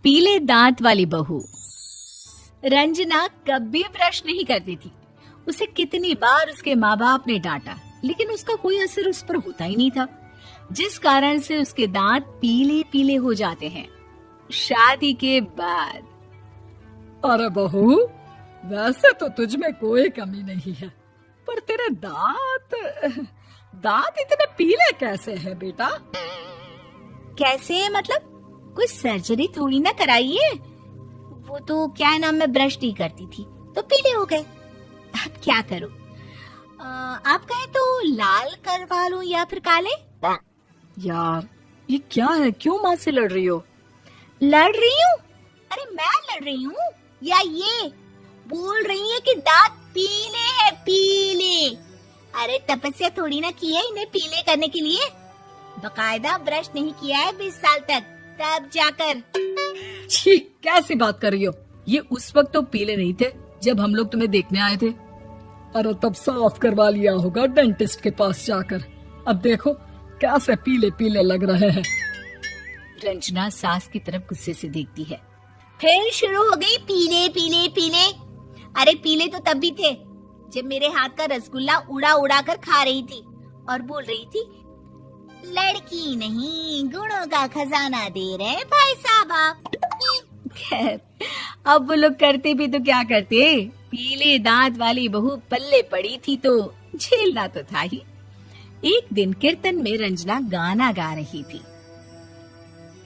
पीले दांत वाली बहू। रंजना कभी ब्रश नहीं करती थी। उसे कितनी बार उसके माँ बाप ने डांटा, लेकिन उसका कोई असर उस पर होता ही नहीं था, जिस कारण से उसके दांत पीले पीले हो जाते हैं। शादी के बाद। अरे बहू, वैसे तो तुझ में कोई कमी नहीं है, पर तेरे दांत इतने पीले कैसे हैं बेटा? कैसे मतलब? कोई सर्जरी थोड़ी ना कराई है। वो तो क्या नाम, मैं ब्रश नहीं करती थी तो पीले हो गए। अब क्या करूं? आप कहें तो लाल करवा लूं या फिर काले? यार ये क्या है, क्यों माँ से लड़ रही हो? लड़ रही हूँ? अरे मैं लड़ रही हूँ या ये बोल रही है कि दांत पीले हैं, पीले। अरे तपस्या थोड़ी ना की है इन्हें पीले करने के लिए। बकायदा ब्रश नहीं किया है 20 साल तक, तब जाकर। छी, कैसी बात कर रही हो? ये उस वक्त तो पीले नहीं थे जब हम लोग तुम्हें देखने आए थे। अरे तब साफ करवा लिया होगा डेंटिस्ट के पास जाकर। अब देखो कैसे पीले पीले लग रहे हैं। रंजना सास की तरफ गुस्से से देखती है। फिर शुरू हो गई पीले पीले पीले। अरे पीले तो तब भी थे जब मेरे हाथ का रसगुल्ला उड़ा उड़ा कर खा रही थी और बोल रही थी, लड़की नहीं गुणों का खजाना दे रहे भाई साहब आप। खैर, अब वो लोग करते भी तो क्या करते, पीले दांत वाली बहू पल्ले पड़ी थी तो झेलना तो था ही। एक दिन कीर्तन में रंजना गाना गा रही थी।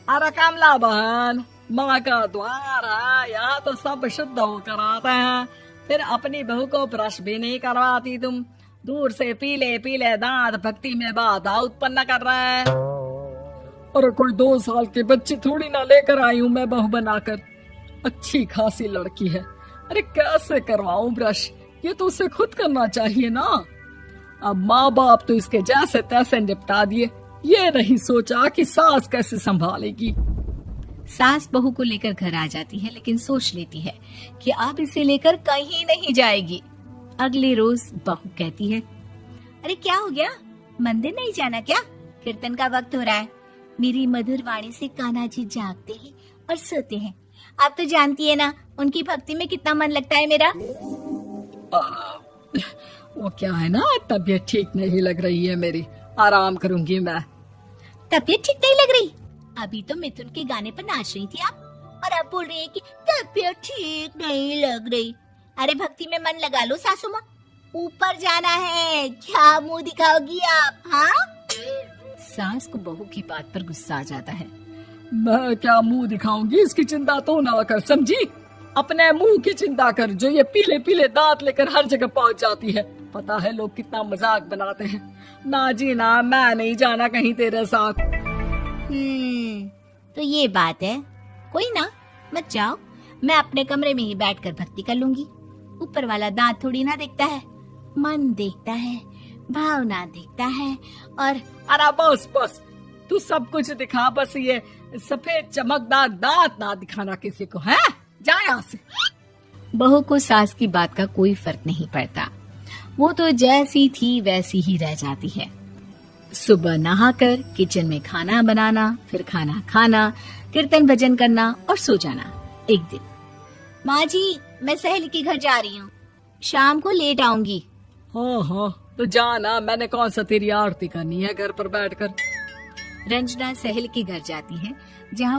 अरे कमला बहन, माँ का द्वार है, यहाँ तो सब शुद्ध होकर आते हैं, फिर अपनी बहू को ब्रश भी नहीं करवाती तुम। दूर से पीले पीले दांत भक्ति में बाधा उत्पन्न कर रहे हैं। अरे कोई 2 साल के बच्चे थोड़ी ना लेकर आई हूँ मैं बहू बनाकर। अच्छी खासी लड़की है, अरे कैसे करवाऊं ब्रश? ये तो उसे खुद करना चाहिए ना। अब माँ बाप तो इसके जैसे तैसे निपटा दिए, ये नहीं सोचा कि सास कैसे संभालेगी। सास बहू को लेकर घर आ जाती है, लेकिन सोच लेती है कि अब इसे लेकर कहीं नहीं जाएगी। अगले रोज बहू कहती है, अरे क्या हो गया, मंदिर नहीं जाना क्या? कीर्तन का वक्त हो रहा है। मेरी मधुर वाणी से कान्हा जी जागते हैं और सोते हैं। आप तो जानती है ना उनकी भक्ति में कितना मन लगता है मेरा। वो क्या है ना, तबीयत ठीक नहीं लग रही है मेरी, आराम करूंगी मैं। तबीयत ठीक नहीं लग रही? अभी तो मिथुन के गाने पर नाच रही थी आप, और अब बोल रही है कि तबीयत ठीक नहीं लग रही। अरे भक्ति में मन लगा लो सासू माँ, ऊपर जाना है, क्या मुंह दिखाओगी आप? हाँ? सास को बहू की बात पर गुस्सा आ जाता है। मैं क्या मुंह दिखाऊंगी, इसकी चिंता तो ना कर, समझी? अपने मुंह की चिंता कर, जो ये पीले पीले दांत लेकर हर जगह पहुंच जाती है। पता है लोग कितना मजाक बनाते हैं। ना जी ना, मैं नहीं जाना कहीं तेरे साथ। तो ये बात है। कोई ना, मत जाओ, मैं अपने कमरे में ही बैठकर भक्ति कर लूंगी। ऊपर वाला दांत थोड़ी ना देखता है, मन देखता है, भावना देखता है। और अरे बस बस, तू सब कुछ दिखा, बस ये सफेद चमकदार दांत ना दिखाना किसी को, है? जा यहाँ से। बहू को सास की बात का कोई फर्क नहीं पड़ता, वो तो जैसी थी वैसी ही रह जाती है। सुबह नहाकर किचन में खाना बनाना, फिर खाना खाना, कीर्तन भजन करना और सो जाना। एक दिन, माँ जी मैं सहेली के घर जा रही हूँ, शाम को लेट आऊंगी। हाँ हाँ, तो जाना, मैंने कौन सा तेरी आरती करनी है घर पर बैठकर। रंजना सहेली के घर जाती है, जहाँ